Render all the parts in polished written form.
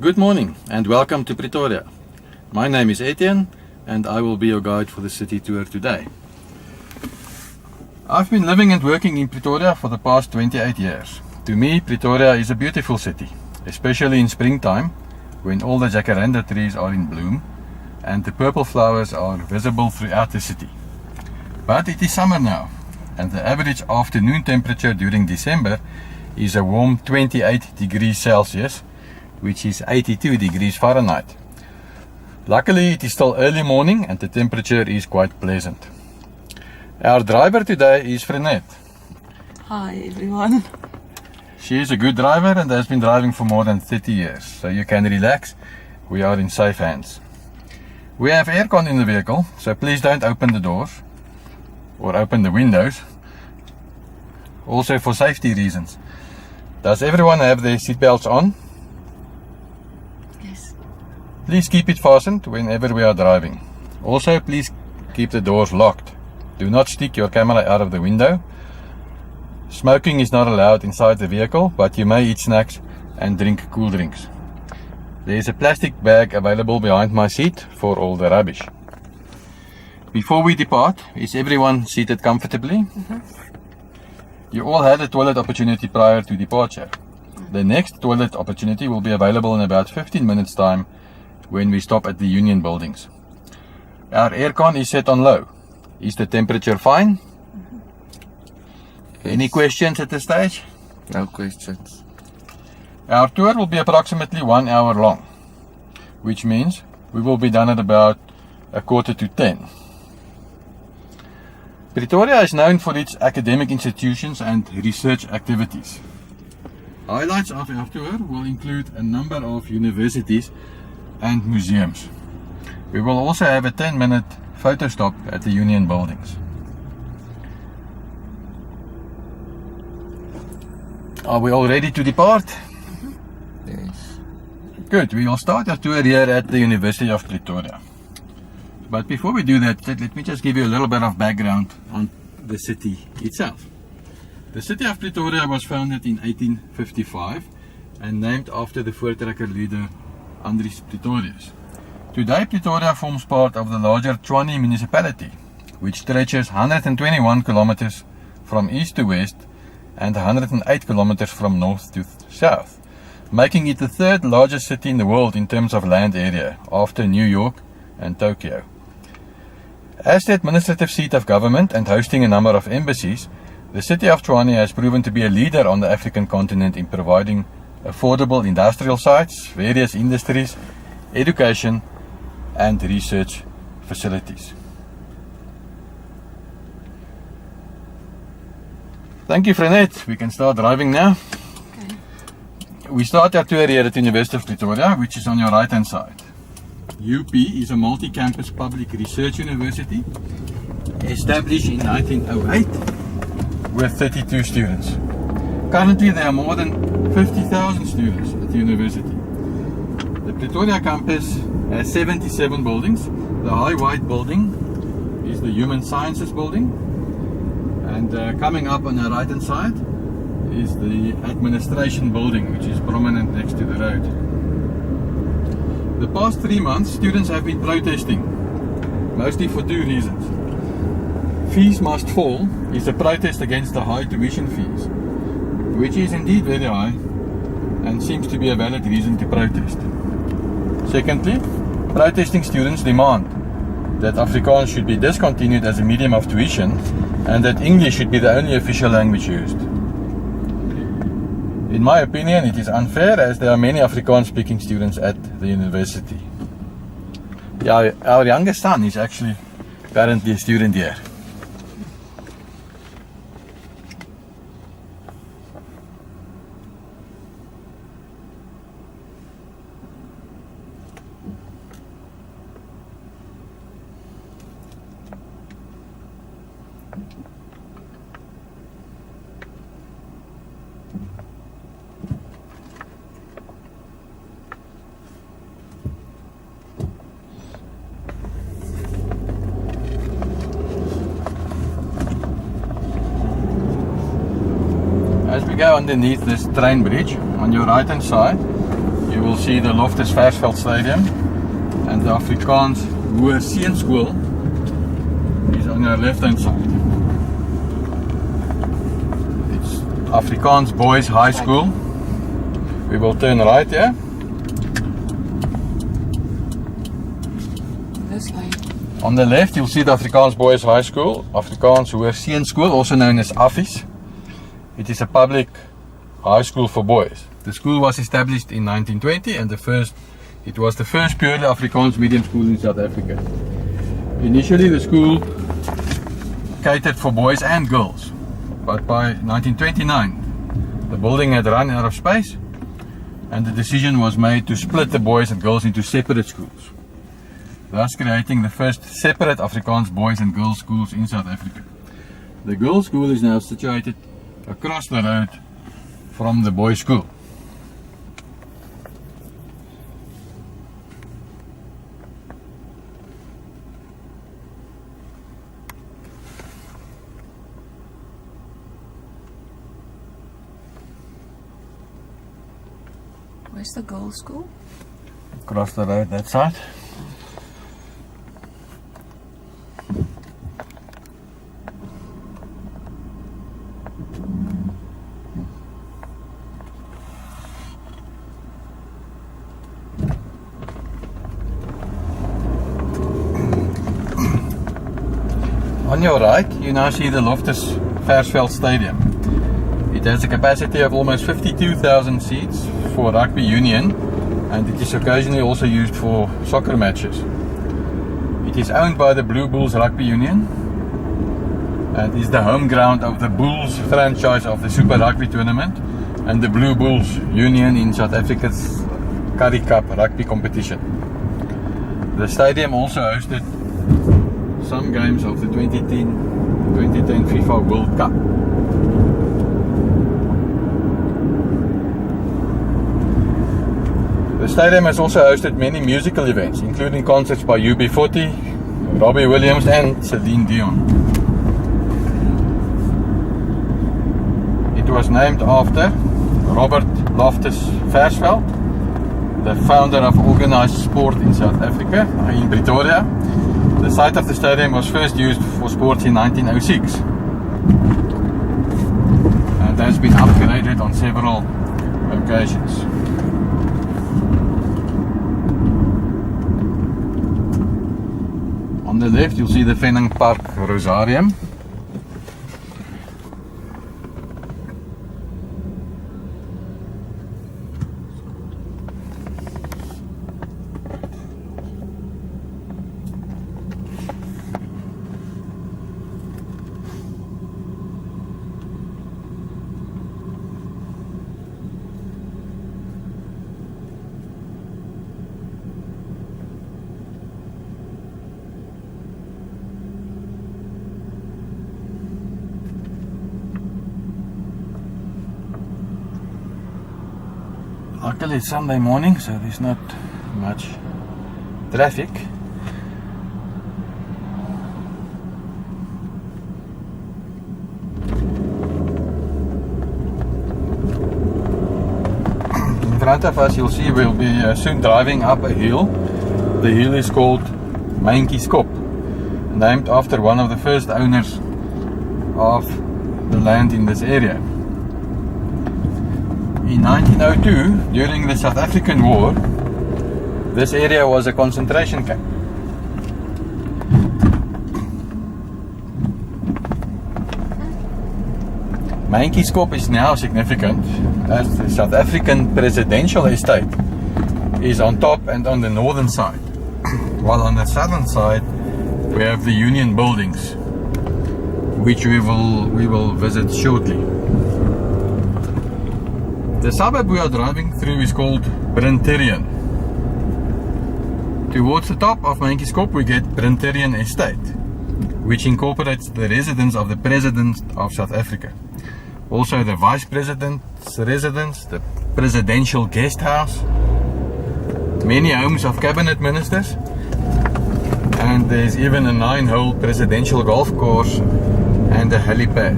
Good morning and welcome to Pretoria. My name is Etienne and I will be your guide for the city tour today. I've been living and working in Pretoria for the past 28 years. To me, Pretoria is a beautiful city, especially in springtime when all the jacaranda trees are in bloom and the purple flowers are visible throughout the city. But it is summer now and the average afternoon temperature during December is a warm 28 degrees Celsius, which is 82 degrees Fahrenheit. Luckily, it is still early morning and the temperature is quite pleasant. Our driver today is Frenette. Hi everyone. She is a good driver and has been driving for more than 30 years, so you can relax. We are in safe hands. We have aircon in the vehicle, so please don't open the doors or open the windows. Also for safety reasons. Does everyone have their seatbelts on? Yes. Please keep it fastened whenever we are driving. Also, please keep the doors locked. Do not stick your camera out of the window. Smoking is not allowed inside the vehicle, but you may eat snacks and drink cool drinks. There is a plastic bag available behind my seat for all the rubbish. Before we depart, is everyone seated comfortably? Mm-hmm. You all had a toilet opportunity prior to departure. The next toilet opportunity will be available in about 15 minutes time when we stop at the Union buildings. Our aircon is set on low. Is the temperature fine? Mm-hmm. Any questions at this stage? No questions. Our tour will be approximately 1 hour long, which means we will be done at about 9:45. Pretoria is known for its academic institutions and research activities. Highlights of our tour will include a number of universities and museums. We will also have a 10-minute photo stop at the Union buildings. Are we all ready to depart? Yes. Good, we will start our tour here at the University of Pretoria. But before we do that, let me just give you a little bit of background on the city itself. The city of Pretoria was founded in 1855 and named after the voortrekker leader Andries Pretorius. Today, Pretoria forms part of the larger Tshwane municipality, which stretches 121 kilometers from east to west and 108 kilometers from north to south, making it the third largest city in the world in terms of land area after New York and Tokyo. As the administrative seat of government and hosting a number of embassies, the city of Tshwane has proven to be a leader on the African continent in providing affordable industrial sites, various industries, education and research facilities. Thank you, Frenette. We can start driving now. Okay. We start our tour here at the University of Pretoria, which is on your right hand side. UP is a multi-campus public research university established in 1908 with 32 students. Currently there are more than 50,000 students at the university. The Pretoria campus has 77 buildings. The high white building is the Human Sciences building, and coming up on the right hand side is the administration building, which is prominent next to the road. The past 3 months, students have been protesting, mostly for two reasons. Fees must fall is a protest against the high tuition fees, which is indeed very high and seems to be a valid reason to protest. Secondly, protesting students demand that Afrikaans should be discontinued as a medium of tuition and that English should be the only official language used. In my opinion, it is unfair as there are many Afrikaans-speaking students at the university. Yeah, our youngest son is actually currently a student here. As we go underneath this train bridge, on your right hand side, you will see see the Loftus Versfeld Stadium, and the Afrikaans Hoër Seunskool is on your left hand side. It's Afrikaans Boys High School. We will turn right here. This way. On the left you'll see the Afrikaans Boys High School, Afrikaans Hoër Seunskool, also known as AFIS. It is a public high school for boys. The school was established in 1920 and it was the first purely Afrikaans medium school in South Africa. Initially the school catered for boys and girls, but by 1929 the building had run out of space and the decision was made to split the boys and girls into separate schools, thus creating the first separate Afrikaans boys and girls schools in South Africa. The girls school is now situated across the road from the boys school. Where's the girls' school? Across the road that side. On your right, you now see the Loftus Versfeld Stadium. It has a capacity of almost 52,000 seats for rugby union, and it is occasionally also used for soccer matches. It is owned by the Blue Bulls Rugby Union and is the home ground of the Bulls franchise of the Super Rugby tournament and the Blue Bulls Union in South Africa's Currie Cup rugby competition. The stadium also hosted some games of the 2010 FIFA World Cup. The stadium has also hosted many musical events, including concerts by UB40, Robbie Williams and Celine Dion. It was named after Robert Loftus Versfeld, the founder of organised sport in South Africa, in Pretoria. The site of the stadium was first used for sports in 1906 and has been upgraded on several occasions. On the left you'll see the Venning Park Rosarium. Luckily it's Sunday morning, so there's not much traffic. In front of us you'll see we'll be soon driving up a hill. The hill is called Kop, named after one of the first owners of the land in this area. In 1902, during the South African War, this area was a concentration camp. Kop is now significant as the South African presidential estate is on top and on the northern side, while on the southern side we have the Union buildings, which we will visit shortly. The suburb we are driving through is called Brinterian. Towards the top of Kop we get Brinterian Estate, which incorporates the residence of the President of South Africa. Also the Vice President's residence, the Presidential Guest House, many homes of Cabinet Ministers, and there's even a 9-hole presidential golf course and a helipad.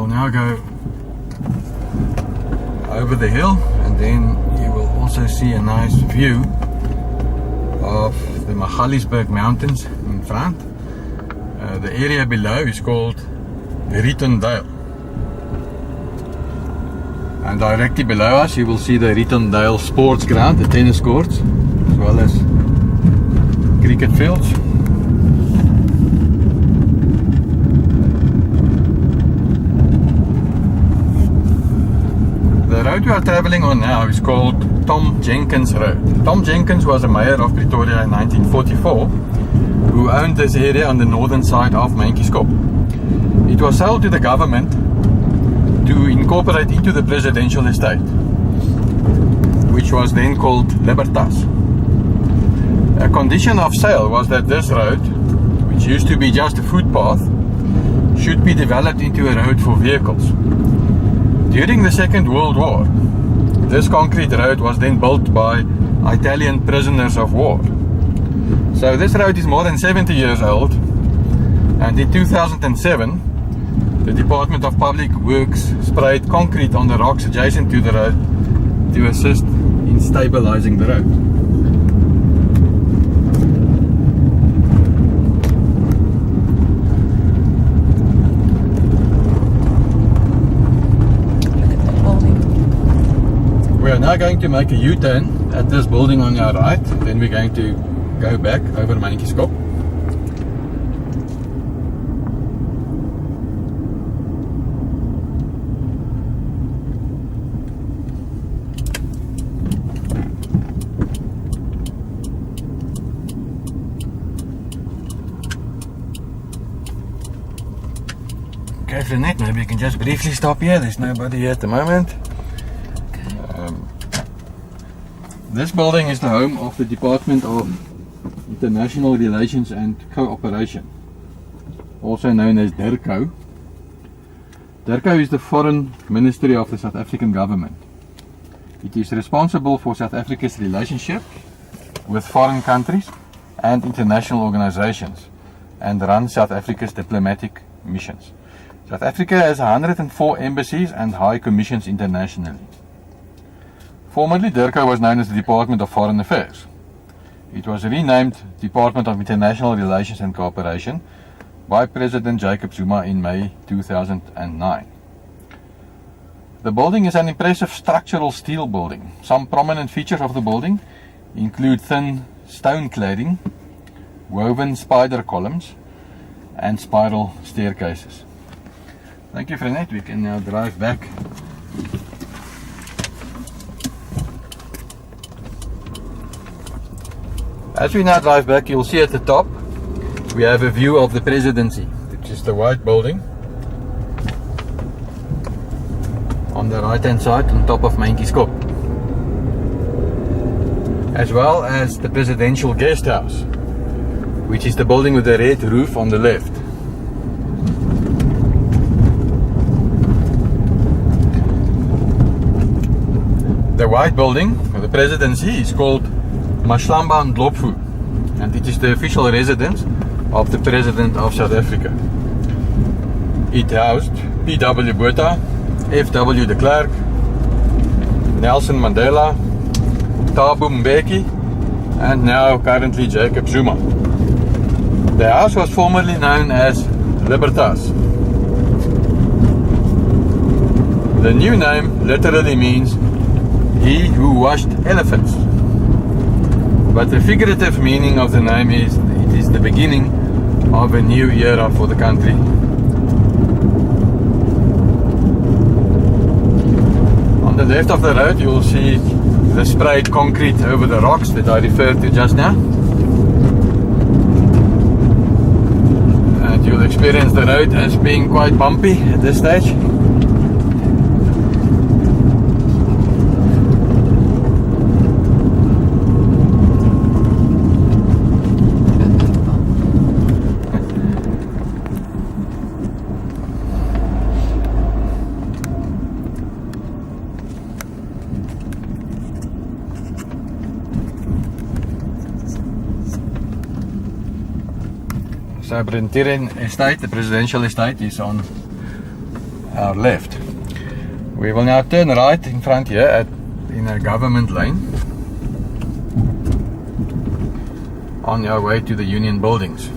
will now go over the hill, and then you will also see a nice view of the Magaliesberg Mountains in front. The area below is called Rietondale. And directly below us you will see the Rietondale Sports Ground, the tennis courts, as well as cricket fields. The road we are travelling on now is called Tom Jenkins Road. Tom Jenkins was a mayor of Pretoria in 1944 who owned this area on the northern side of Mentjieskop. It was sold to the government to incorporate into the presidential estate, which was then called Libertas. A condition of sale was that this road, which used to be just a footpath, should be developed into a road for vehicles. During the Second World War, this concrete road was then built by Italian prisoners of war. So this road is more than 70 years old, and in 2007 the Department of Public Works sprayed concrete on the rocks adjacent to the road to assist in stabilizing the road. We are now going to make a U-turn at this building on our right, then we're going to go back over Mentjieskop. Okay, Frenette, maybe you can just briefly stop here. There's nobody here at the moment. This building is the home of the Department of International Relations and Cooperation, also known as DIRCO. DIRCO is the Foreign Ministry of the South African government. It is responsible for South Africa's relationship with foreign countries and international organizations and runs South Africa's diplomatic missions. South Africa has 104 embassies and high commissions internationally. Formerly, DIRCO was known as the Department of Foreign Affairs. It was renamed Department of International Relations and Cooperation by President Jacob Zuma in May 2009. The building is an impressive structural steel building. Some prominent features of the building include thin stone cladding, woven spider columns, and spiral staircases. Thank you, Frenette. We can now drive back. As we now drive back, you'll see at the top we have a view of the Presidency, which is the white building on the right hand side on top of Mentjieskop, as well as the Presidential Guest House, which is the building with the red roof on the left. The white building of the Presidency is called Mahlamba Ndlopfu, and it is the official residence of the President of South Africa. It housed P.W. Botha, F.W. de Klerk, Nelson Mandela, Thabo Mbeki, and now currently Jacob Zuma. The house was formerly known as Libertas. The new name literally means he who washed elephants. But the figurative meaning of the name is it is the beginning of a new era for the country. On the left of the road you will see the sprayed concrete over the rocks that I referred to just now. And you'll experience the road as being quite bumpy at this stage. So Etienne estate, the presidential estate, is on our left. We will now turn right in front here in a government lane on our way to the Union buildings.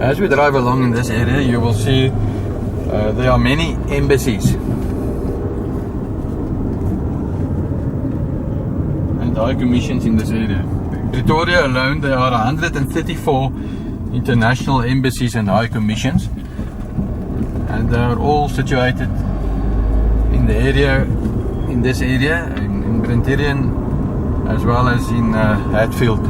As we drive along in this area, you will see there are many embassies and high commissions in this area. In Pretoria alone, there are 134 international embassies and high commissions, and they are all situated in the area, in this area, in Brenterian, as well as in Hatfield.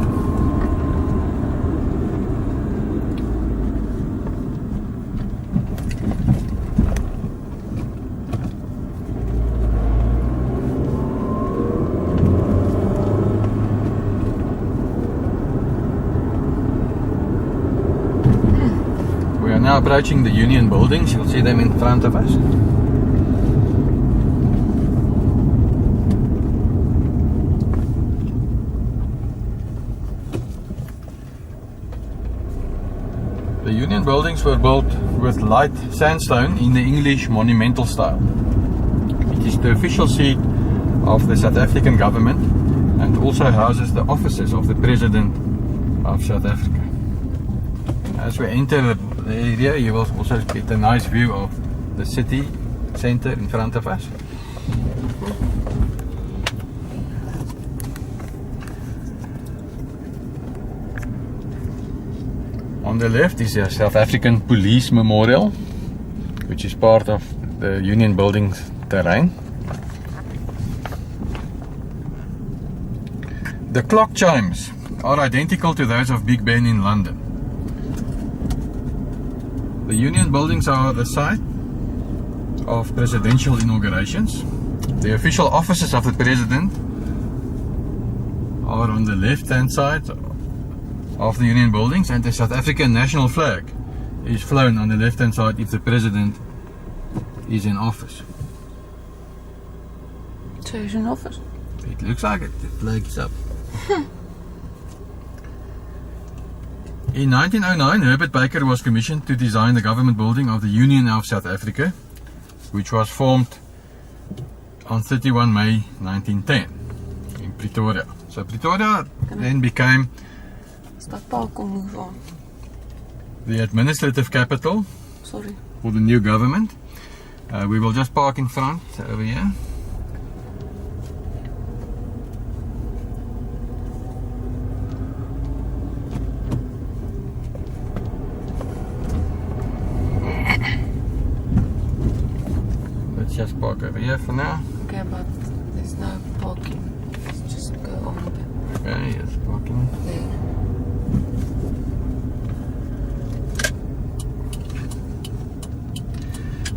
We are now approaching the Union buildings. You'll see them in front of us. The Union buildings were built with light sandstone in the English monumental style. It is the official seat of the South African government and also houses the offices of the President of South Africa. As we enter the area, you will also get a nice view of the city center in front of us. On the left is a South African Police Memorial, which is part of the Union Buildings terrain. The clock chimes are identical to those of Big Ben in London. The Union buildings are the site of presidential inaugurations. The official offices of the President are on the left-hand side of the Union buildings, and the South African national flag is flown on the left-hand side if the President is in office. So he's in office? It looks like it. The flag is up. In 1909, Herbert Baker was commissioned to design the government building of the Union of South Africa, which was formed on 31 May 1910 in Pretoria. So Pretoria then became Stad Park will move on. the administrative capital Sorry. for the new government. We will just park in front over here. Let's just park over here for now. Okay, but there's no parking. Let's just go on a bit. Okay, yes, parking. There.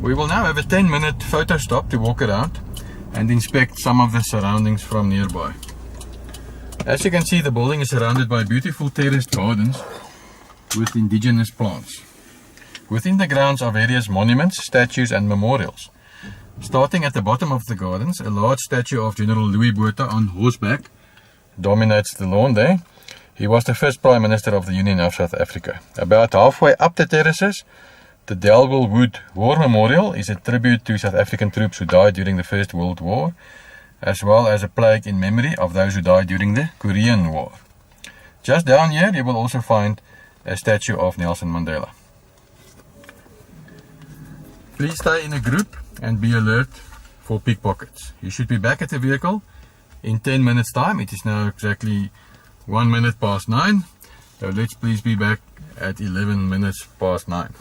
We will now have a 10-minute photo stop to walk around and inspect some of the surroundings from nearby. As you can see, the building is surrounded by beautiful terraced gardens with indigenous plants. Within the grounds are various monuments, statues and memorials. Starting at the bottom of the gardens, a large statue of General Louis Botha on horseback dominates the lawn there. He was the first Prime Minister of the Union of South Africa. About halfway up the terraces, the Delwell Wood War Memorial is a tribute to South African troops who died during the First World War, as well as a plaque in memory of those who died during the Korean War. Just down here you will also find a statue of Nelson Mandela. Please stay in a group and be alert for pickpockets. You should be back at the vehicle in 10 minutes time. It is now exactly 1 minute past 9. So let's please be back at 11 minutes past 9.